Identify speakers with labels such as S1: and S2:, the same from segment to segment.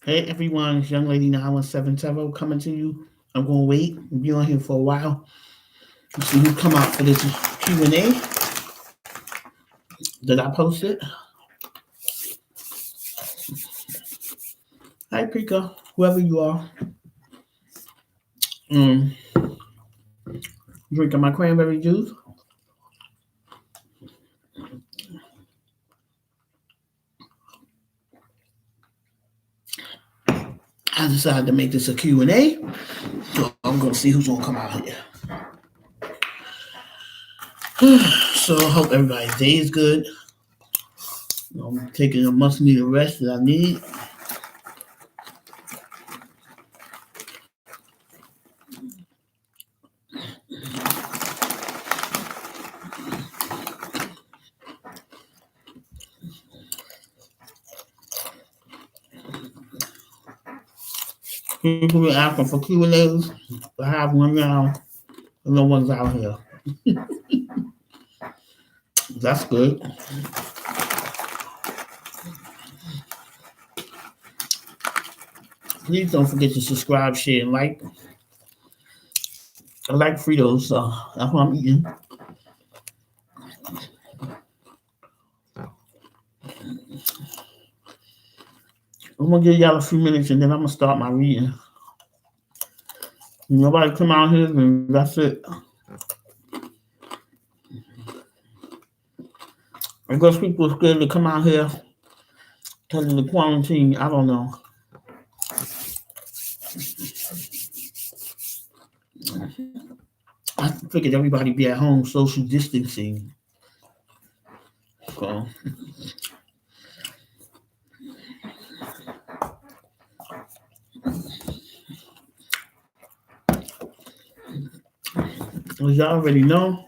S1: Hey everyone, it's young lady 9177 coming to you. I'm gonna wait and be on here for a while and see who come out for this Q&A that I posted. Hi Pika, whoever you are. Um, Drinking my cranberry juice. I decided to make this a Q&A, so I'm gonna see who's gonna come out here. So I hope everybody's day is good. I'm taking a much needed rest that I need. People been asking for Q&As. I have one now, and no one's out here. That's good. Please don't forget to subscribe, share, and like. I like Fritos, so that's what I'm eating. I'm gonna give y'all a few minutes and then I'm gonna start my reading. Nobody come out here, and that's it. I guess people are scared to come out here because of the quarantine. I don't know. I figured everybody be at home social distancing. So as y'all already know,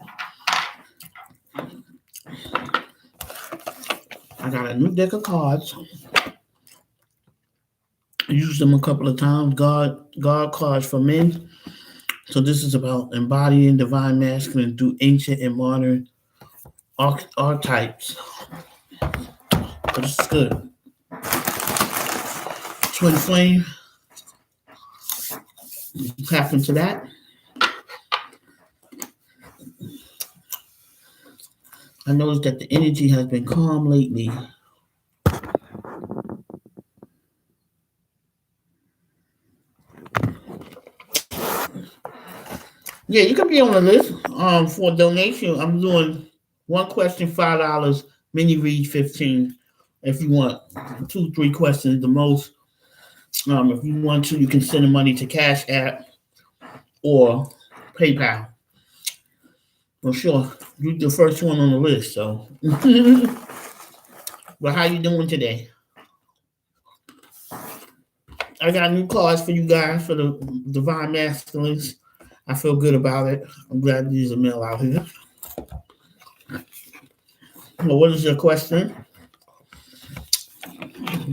S1: I got a new deck of cards. I used them a couple of times. God cards for men. So this is about embodying divine masculine through ancient and modern archetypes. So this is good. Twin flame. Tap into that. I noticed that the energy has been calm lately. Yeah, you can be on the list. For a donation, I'm doing one question, $5, mini read 15. If you want 2, 3 questions, the most. If you want to, you can send the money to Cash App or PayPal. For sure, you're the first one on the list. So, but how you doing today? I got new cards for you guys for the Divine Masculines. I feel good about it. I'm glad there's a mail out here. Well, what is your question?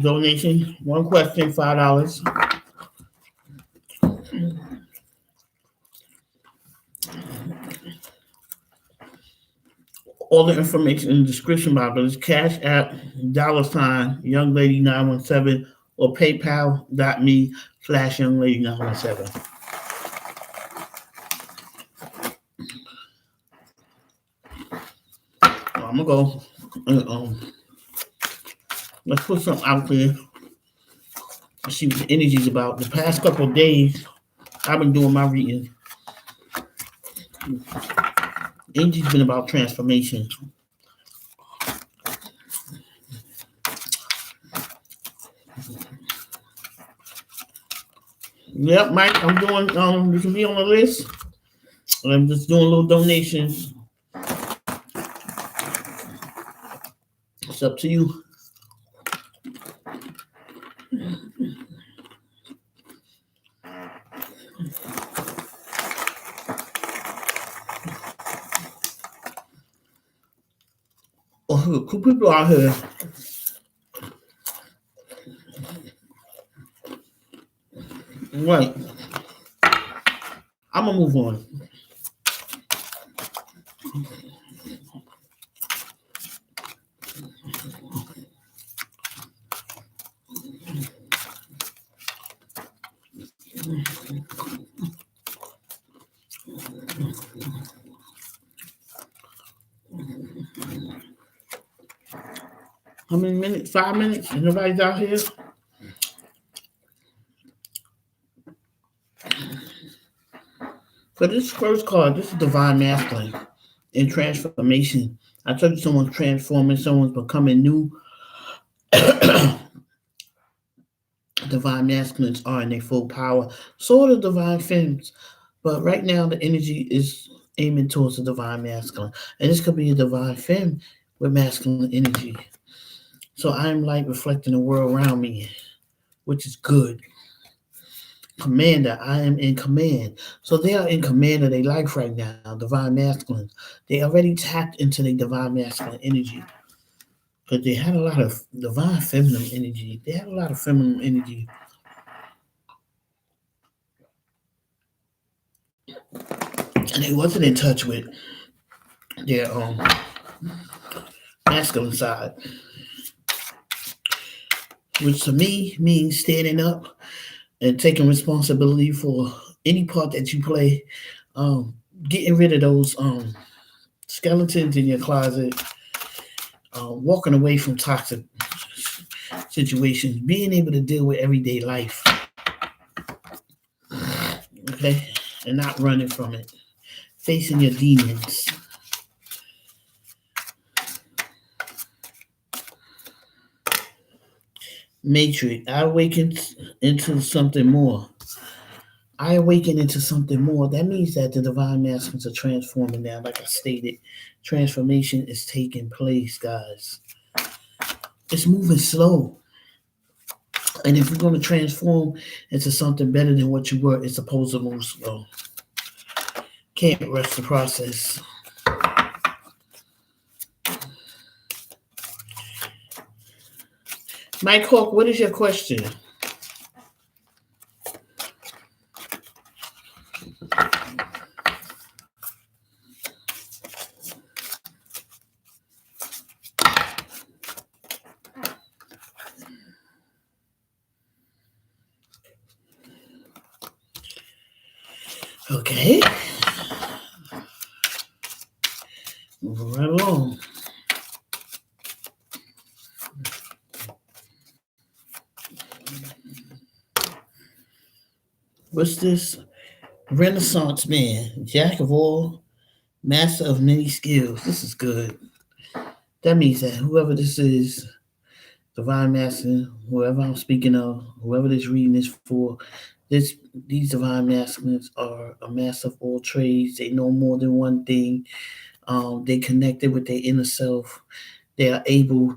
S1: Donation, one question, $5. All the information in the description box. Is Cash App, $ Young Lady 917 or PayPal.me/Young Lady 917. I'm gonna go. Let's put something out there. Let's see what the energy's about. The past couple of days, I've been doing my reading. Energy's been about transformation. Yep, Mike, I'm doing, you can be on the list. I'm just doing little donations. It's up to you. Oh, two people out here. Right. I'm gonna move on. How many minutes? 5 minutes? And nobody's out here? For this first card, this is Divine Masculine in transformation. I told you someone's transforming, someone's becoming new. Divine masculines are in their full power. So are the divine femmes. But right now, the energy is aiming towards the divine masculine. And this could be a divine femme with masculine energy. So I am like reflecting the world around me, which is good. Commander, I am in command. So they are in command of their life right now, divine masculines. They already tapped into their divine masculine energy. But they had a lot of divine feminine energy. They had a lot of feminine energy. And they wasn't in touch with their masculine side, which to me means standing up and taking responsibility for any part that you play, um, getting rid of those skeletons in your closet, walking away from toxic situations, being able to deal with everyday life, okay, and not running from it, facing your demons. Matrix, I awakened into something more. I awaken into something more. That means that the divine masculines are transforming now. Like I stated, transformation is taking place, guys. It's moving slow. And if you're going to transform into something better than what you were, it's supposed to move slow. Can't rush the process. Mike Hawk, what is your question? Okay. Moving right along. What's this? Renaissance man, jack of all, master of many skills. This is good. That means that whoever this is, divine masculine, whoever I'm speaking of, whoever this reading is for, this these divine masculines are a master of all trades. They know more than one thing. They connected with their inner self. They are able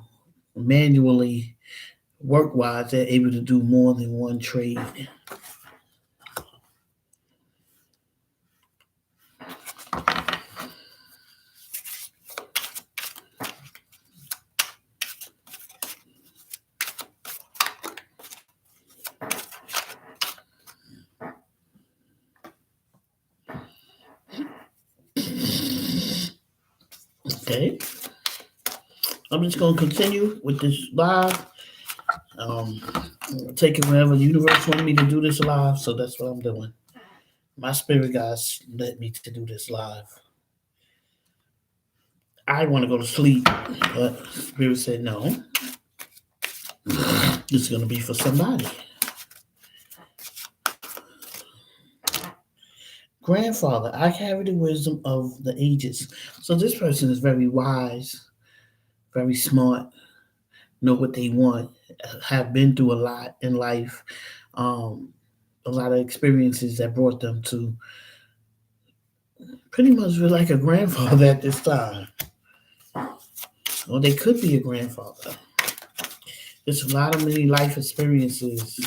S1: manually, work wise, they're able to do more than one trade. Okay. I'm just gonna continue with this live. Um, take it wherever the universe wanted me to do this live, so that's what I'm doing. My spirit guides led me to do this live. I want to go to sleep, but spirit said no. This is gonna be for somebody. Grandfather, I carry the wisdom of the ages. So this person is very wise, very smart, know what they want, have been through a lot in life, um, a lot of experiences that brought them to pretty much feel like a grandfather at this time. Or they could be a grandfather. There's a lot of many life experiences,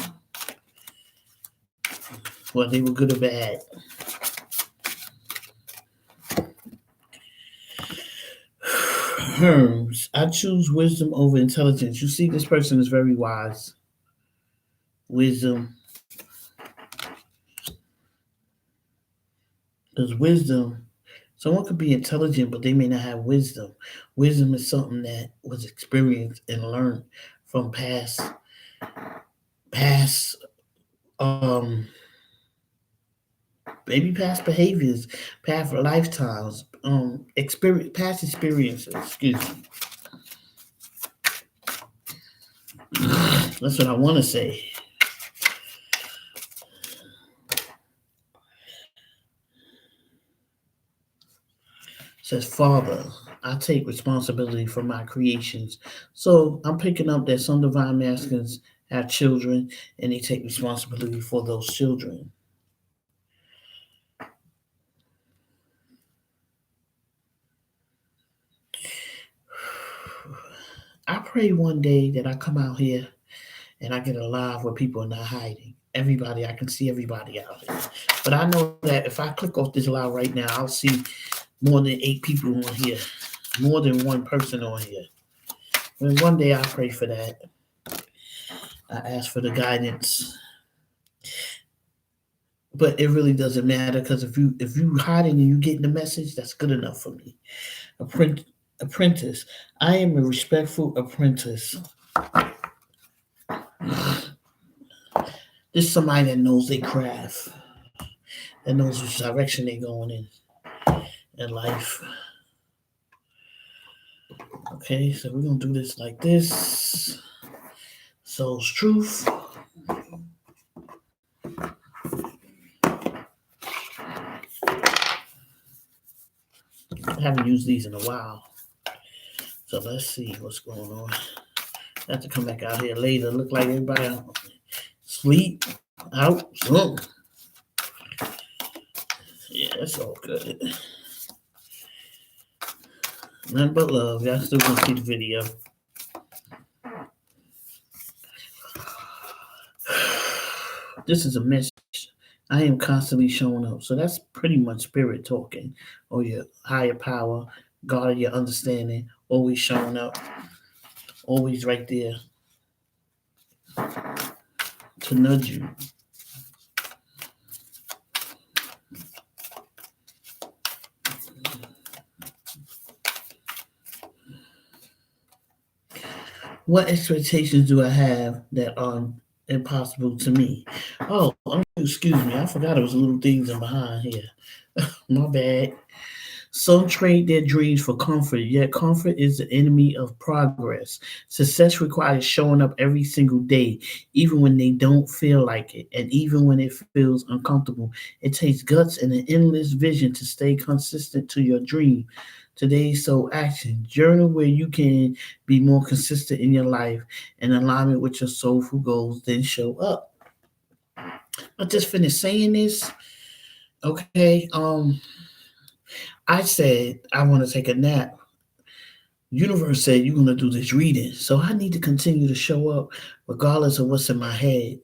S1: whether they were good or bad. Herms, I choose wisdom over intelligence. You see, this person is very wise. Wisdom. Because wisdom, someone could be intelligent, but they may not have wisdom. Wisdom is something that was experienced and learned from past, um, maybe past behaviors, past lifetimes, past experiences. Excuse me. That's what I want to say. Says, Father, I take responsibility for my creations. So I'm picking up that some divine masculines have children and they take responsibility for those children. I pray one day that I come out here and I get a live where people are not hiding. Everybody, I can see everybody out here. But I know that if I click off this live right now, I'll see more than 8 people on here, more than one person on here. And one day I pray for that. I ask for the guidance. But it really doesn't matter because if you hiding and you getting the message, that's good enough for me. Apprentice. I am a respectful apprentice. This is somebody that knows their craft, that knows which direction they're going in life. Okay, so we're gonna do this like this. Soul's truth. I haven't used these in a while. So let's see what's going on. I have to come back out here later. Look like everybody sleep out. Oh. Yeah, it's all good. Nothing but love. Y'all still gonna see the video. This is a message. I am constantly showing up. So that's pretty much spirit talking, or your higher power, God of your understanding, always showing up, always right there to nudge you. What expectations do I have that are impossible to me? Oh, excuse me. I forgot there was little things in behind here. My bad. Some trade their dreams for comfort, yet comfort is the enemy of progress. Success requires showing up every single day, even when they don't feel like it, and even when it feels uncomfortable. It takes guts and an endless vision to stay consistent to your dream. Today's soul action journal where you can be more consistent in your life and alignment with your soulful goals, then show up. I just finished saying this. Okay. I said I want to take a nap. Universe said you're gonna do this reading, so I need to continue to show up regardless of what's in my head.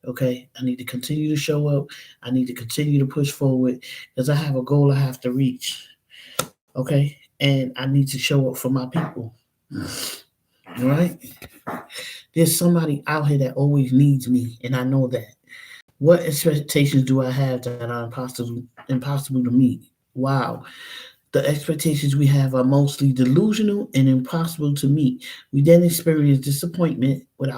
S1: Okay, I need to continue to show up. I need to continue to push forward because I have a goal I have to reach. Okay, and I need to show up for my people. All right, there's somebody out here that always needs me, and I know that. What expectations do I have that are impossible to meet? Wow. The expectations we have are mostly delusional and impossible to meet. We then experience disappointment with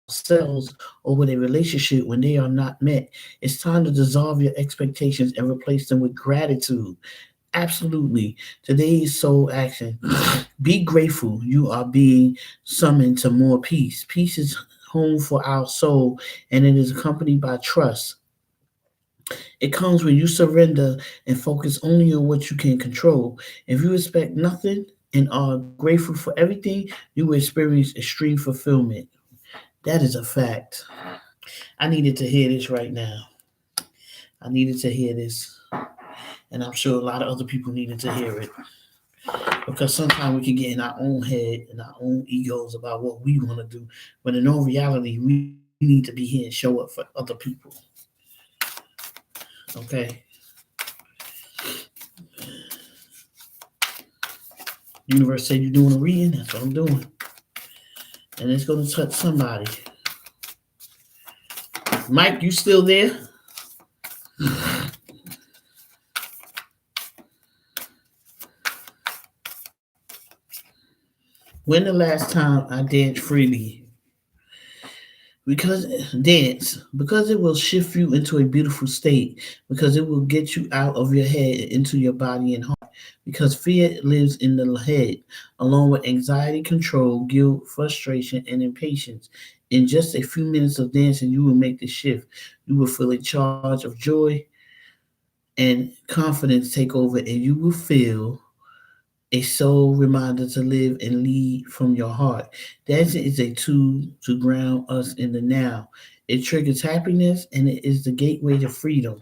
S1: ourselves or with a relationship when they are not met. It's time to dissolve your expectations and replace them with gratitude. Absolutely. Today's soul action. Be grateful. You are being summoned to more peace. Peace is home for our soul and it is accompanied by trust. It comes when you surrender and focus only on what you can control. If you expect nothing and are grateful for everything, you will experience extreme fulfillment. That is a fact. I needed to hear this right now. I needed to hear this. And I'm sure a lot of other people needed to hear it. Because sometimes we can get in our own head and our own egos about what we want to do. But in all reality, we need to be here and show up for other people. Okay. Universe said you're doing a reading. That's what I'm doing. And it's going to touch somebody. Mike, you still there? When the last time I danced freely? Because it will shift you into a beautiful state, because it will get you out of your head into your body and heart. because fear lives in the head, along with anxiety, control, guilt, frustration, and impatience. In just a few minutes of dancing, you will make the shift. You will feel a charge of joy and confidence take over, and you will feel a soul reminder to live and lead from your heart. Dancing is a tool to ground us in the now. It triggers happiness and it is the gateway to freedom.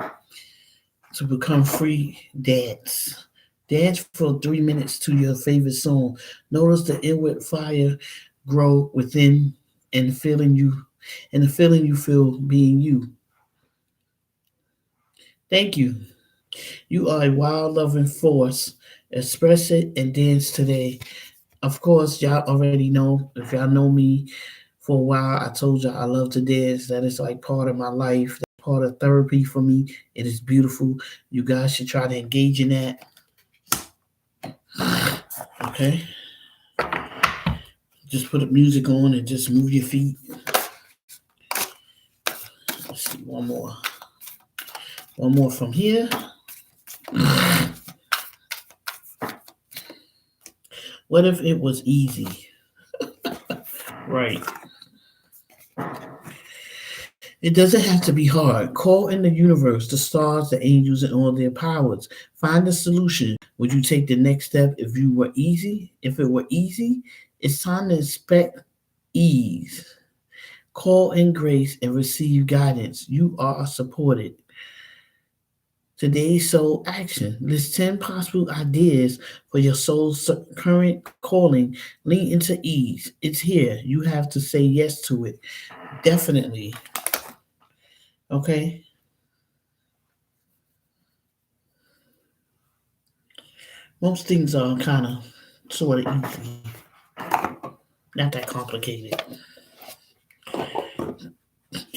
S1: To become free, dance. Dance for 3 minutes to your favorite song. Notice the inward fire grow within and the feeling you feel being you. Thank you. You are a wild loving force. Express it and dance today. Of course, y'all already know. If y'all know me for a while, I told y'all I love to dance. That is like part of my life. That's part of therapy for me. It is beautiful. You guys should try to engage in that. Okay? Just put the music on and just move your feet. Let's see, one more. One more from here. What if it was easy? Right. It doesn't have to be hard. Call in the universe, the stars, the angels, and all their powers. Find a solution. Would you take the next step if you were easy? If it were easy, it's time to expect ease. Call in grace and receive guidance. You are supported. Today's soul action. List 10 possible ideas for your soul's current calling. Lean into ease. It's here. You have to say yes to it. Definitely. Okay? Most things are kind of sort of easy. Not that complicated.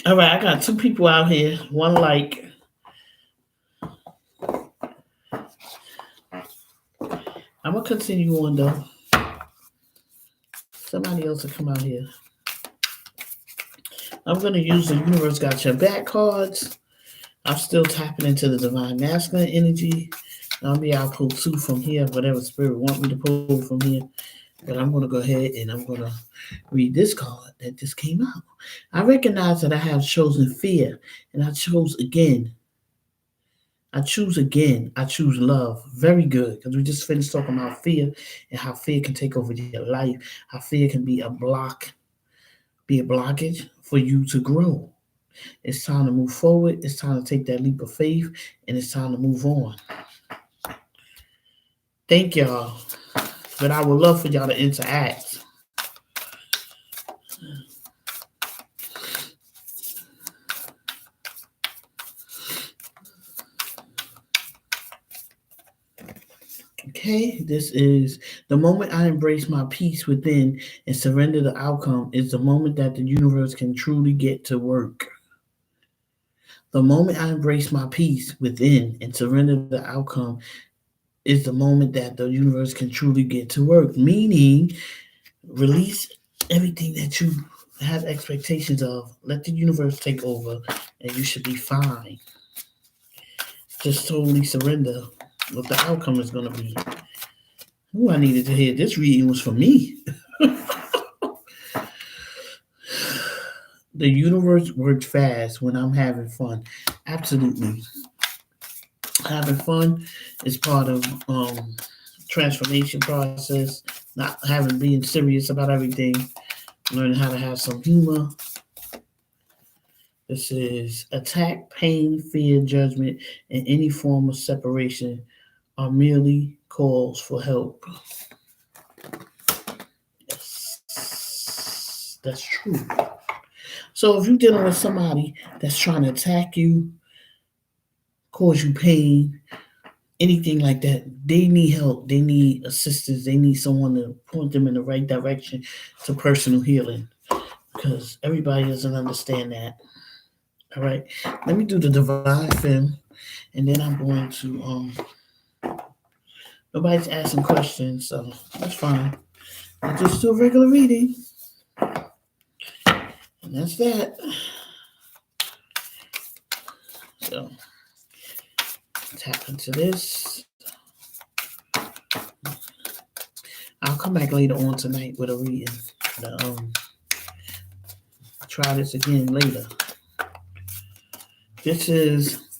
S1: All right, I got two people out here. One like, I'm gonna continue on though. Somebody else will come out here. I'm gonna use the universe got your back cards. I'm still tapping into the divine masculine energy. Maybe I'll pull two from here, whatever spirit want me to pull from here. But I'm gonna go ahead and I'm gonna read this card that just came out. I recognize that I have chosen fear, and I chose again. I choose again. I choose love. Very good, because we just finished talking about fear and how fear can take over your life. How fear can be a blockage for you to grow. It's time to move forward. It's time to take that leap of faith, and it's time to move on. Thank y'all. But I would love for y'all to interact. Okay, this is the moment I embrace my peace within and surrender the outcome is the moment that the universe can truly get to work. The moment I embrace my peace within and surrender the outcome is the moment that the universe can truly get to work. Meaning, release everything that you have expectations of. Let the universe take over, and you should be fine. Just totally surrender what the outcome is going to be. Ooh, I needed to hear this reading was for me. The universe works fast when I'm having fun. Absolutely. Having fun is part of transformation process. Not having being serious about everything. Learning how to have some humor. This is attack, pain, fear, judgment, and any form of separation are merely calls for help. Yes, that's true. So if you're dealing with somebody that's trying to attack you, cause you pain, anything like that, they need help. They need assistance. They need someone to point them in the right direction to personal healing. Because everybody doesn't understand that. All right. Let me do the divine film, and then I'm going to nobody's asking questions, so that's fine. I'll just do a regular reading. And that's that. So tap into this. come back later on tonight with a reading. Try this again later. This is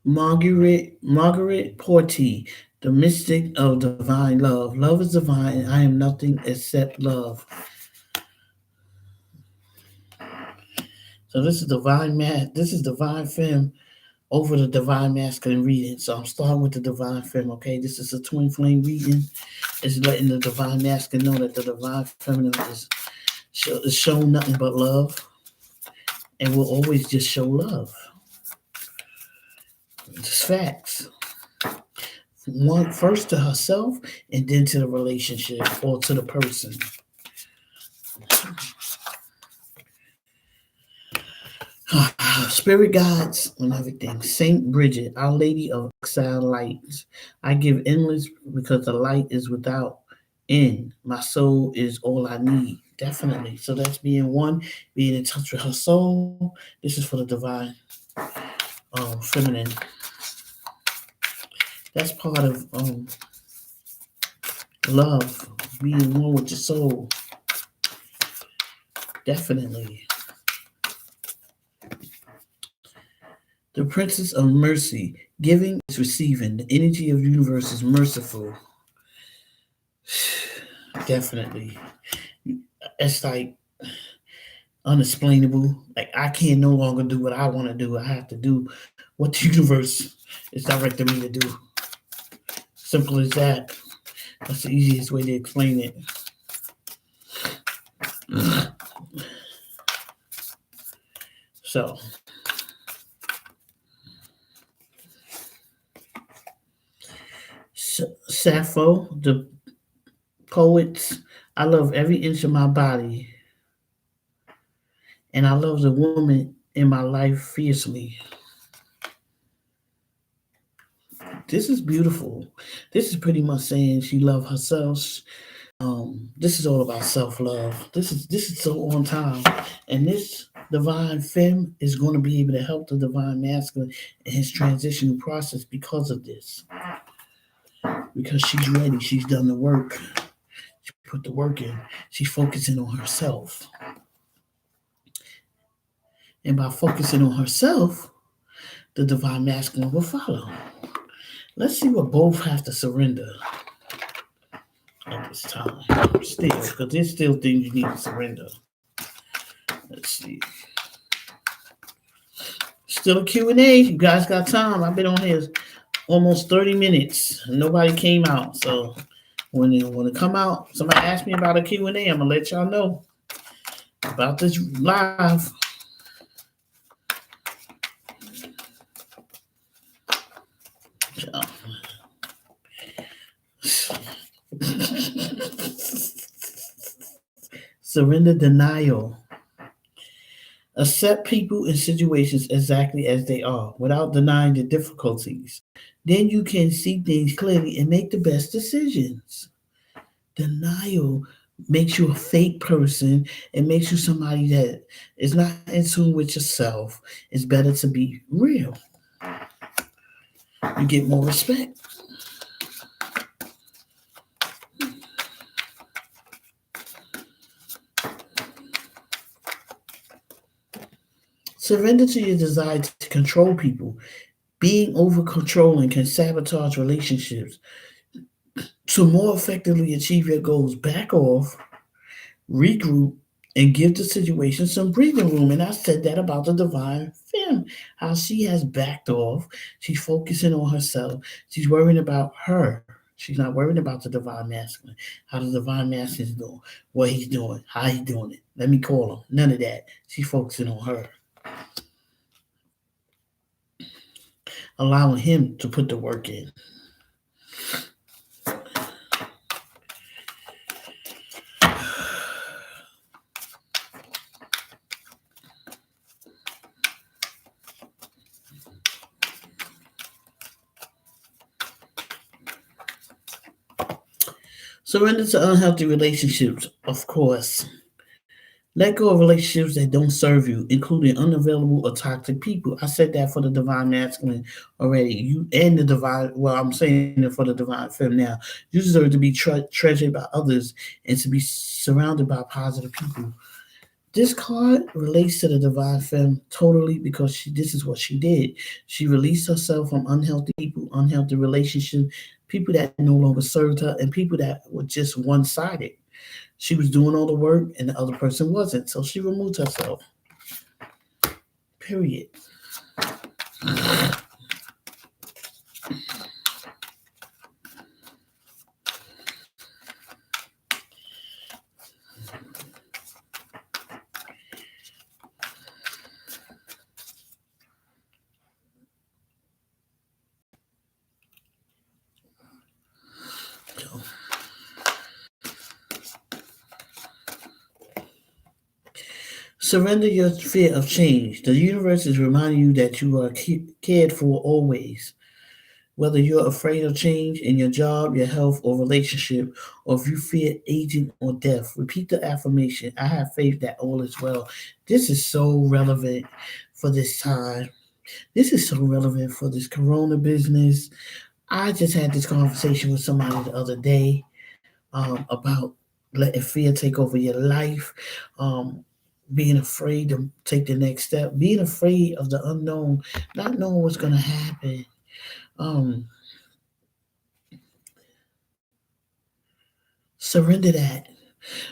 S1: Margaret Porty, the mystic of divine love. Love is divine, and I am nothing except love. So this is divine This is divine femme over the divine masculine reading. So I'm starting with the divine femme. Okay, this is a twin flame reading. It's letting the divine masculine know that the divine feminine is shown nothing but love, and will always just show love. It's facts. One first to herself, and then to the relationship or to the person. Spirit guides and everything. Saint Bridget, Our Lady of Exile Light. I give endless because the light is without end. My soul is all I need. Definitely. So that's being one, being in touch with her soul. This is for the divine feminine. That's part of love, being one with your soul. Definitely. The Princess of Mercy. Giving is receiving. The energy of the universe is merciful. Definitely. It's like unexplainable. Like I can no longer do what I want to do. I have to do what the universe is directing me to do. Simple as that. That's the easiest way to explain it. So, Sappho, the poets. I love every inch of my body, and I love the woman in my life fiercely. This is beautiful. This is pretty much saying she loves herself. This is all about self-love. This is so on time, and this divine femme is going to be able to help the divine masculine in his transitional process because of this. Because she's ready. She's done the work. She put the work in. She's focusing on herself, and by focusing on herself, the divine masculine will follow. Let's see what both have to surrender at this time. Still, because there's still things you need to surrender. Let's see. Still a Q&A. You guys got time. I've been on here almost 30 minutes. And nobody came out. So when it come out, somebody ask me about a Q&A, I'm going to let y'all know about this live. Surrender denial. Accept people and situations exactly as they are without denying the difficulties. Then you can see things clearly and make the best decisions. Denial makes you a fake person. It makes you somebody that is not in tune with yourself. It's better to be real. You get more respect. Surrender to your desire to control people. Being over controlling can sabotage relationships. To more effectively achieve your goals, back off, regroup, and give the situation some breathing room. And I said that about the divine femme, how she has backed off. She's focusing on herself. She's worrying about her. She's not worrying about the divine masculine. How the divine masculine is doing, what he's doing, how he's doing it. Let me call him. None of that. She's focusing on her. Allowing him to put the work in. Surrender to unhealthy relationships, of course. Let go of relationships that don't serve you, including unavailable or toxic people. I said that for the divine masculine already. You and the divine, well, I'm saying it for the divine femme now. You deserve to be treasured by others and to be surrounded by positive people. This card relates to the divine femme totally because this is what she did. She released herself from unhealthy people, unhealthy relationships, people that no longer served her, and people that were just one sided. She was doing all the work and the other person wasn't. So she removed herself. Period. So, surrender your fear of change. The universe is reminding you that you are cared for always. Whether you're afraid of change in your job, your health, or relationship, or if you fear aging or death, repeat the affirmation. I have faith that all is well. This is so relevant for this time. This is so relevant for this corona business. I just had this conversation with somebody the other day about letting fear take over your life, um, being afraid to take the next step, being afraid of the unknown, not knowing what's going to happen. Um, Surrender that.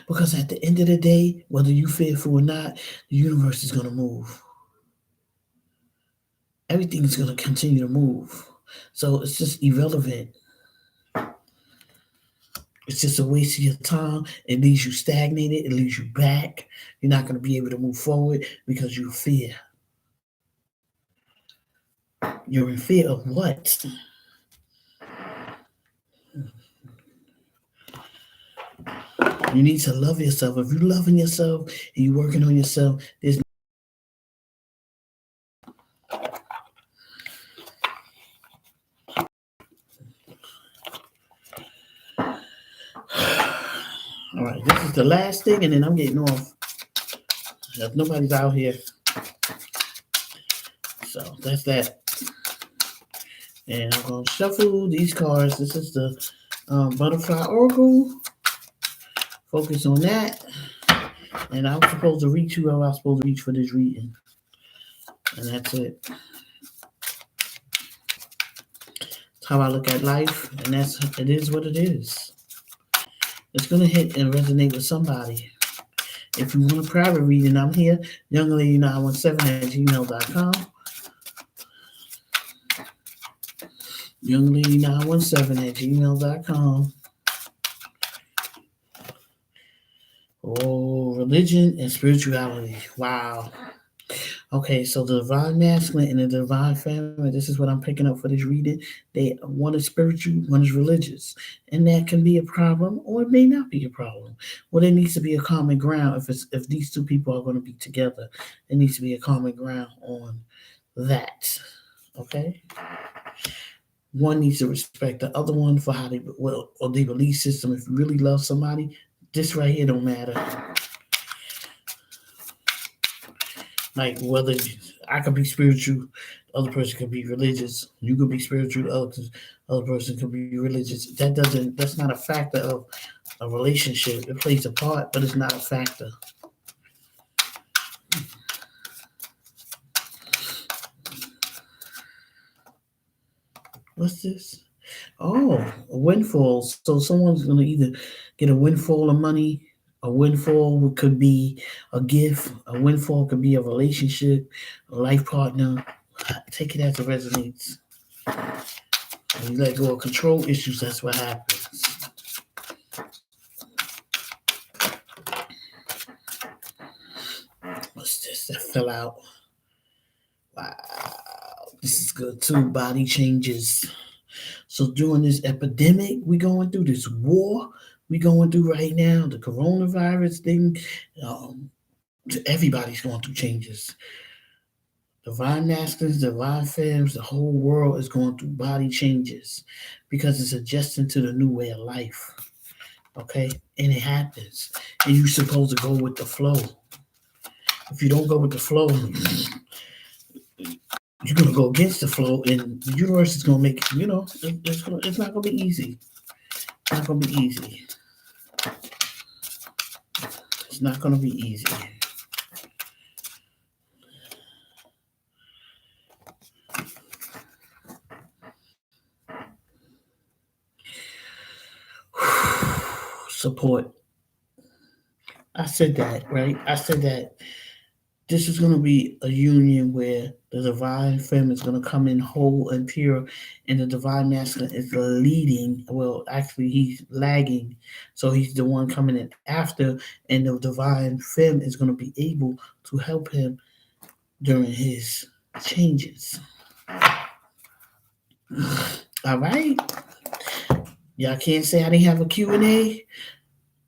S1: Because at the end of the day, whether you fearful or not, the universe is going to move. Everything's going to continue to move. So it's just irrelevant. It's just a waste of your time. It leaves you stagnated. It leaves you back. You're not going to be able to move forward because you fear. You're in fear of what? You need to love yourself. If you're loving yourself and you're working on yourself, there's all right. This is the last thing, and then I'm getting off. If nobody's out here, so that's that. And I'm gonna shuffle these cards. This is the butterfly oracle. Focus on that. And I'm supposed to reach whoever I'm supposed to reach for this reading. And that's it. That's how I look at life, and it is what it is. It's gonna hit and resonate with somebody. If you want a private reading, I'm here. YoungLady917 at gmail.com. YoungLady917 at gmail.com. Oh, religion and spirituality. Wow. Okay, so the divine masculine and the divine feminine, this is what I'm picking up for this reading. One is spiritual, one is religious. And that can be a problem or it may not be a problem. Well, there needs to be a common ground if these two people are going to be together. There needs to be a common ground on that. Okay? One needs to respect the other one for how or their belief system. If you really love somebody, this right here don't matter. Like whether I could be spiritual, the other person could be religious. You could be spiritual, the other person could be religious. That's not a factor of a relationship. It plays a part, but it's not a factor. What's this? Oh, a windfall. So someone's gonna either get a windfall of money. A windfall could be a gift. A windfall could be a relationship, a life partner. Take it as it resonates. When you let go of control issues, that's what happens. What's this that fell out? Wow, this is good too. Body changes. So during this epidemic we going through, this war we going through right now, the coronavirus thing, everybody's going through changes. Divine masculines, divine femmes, the whole world is going through body changes because it's adjusting to the new way of life. Okay? And it happens. And you're supposed to go with the flow. If you don't go with the flow, you're gonna go against the flow, and the universe is gonna make it's not gonna be easy. It's not gonna be easy. It's not gonna be easy. Support. I said that, right? I said that this is going to be a union where the divine feminine is going to come in whole and pure, and the divine masculine is leading. Well, actually, he's lagging, so he's the one coming in after, and the divine feminine is going to be able to help him during his changes. All right, y'all can't say I didn't have a Q&A,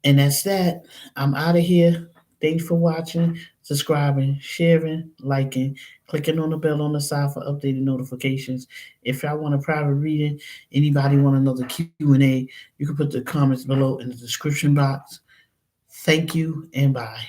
S1: and that's that. I'm out of here. Thanks for watching, subscribing, sharing, liking, clicking on the bell on the side for updated notifications. If y'all want a private reading, anybody want another Q&A, you can put the comments below in the description box. Thank you and bye.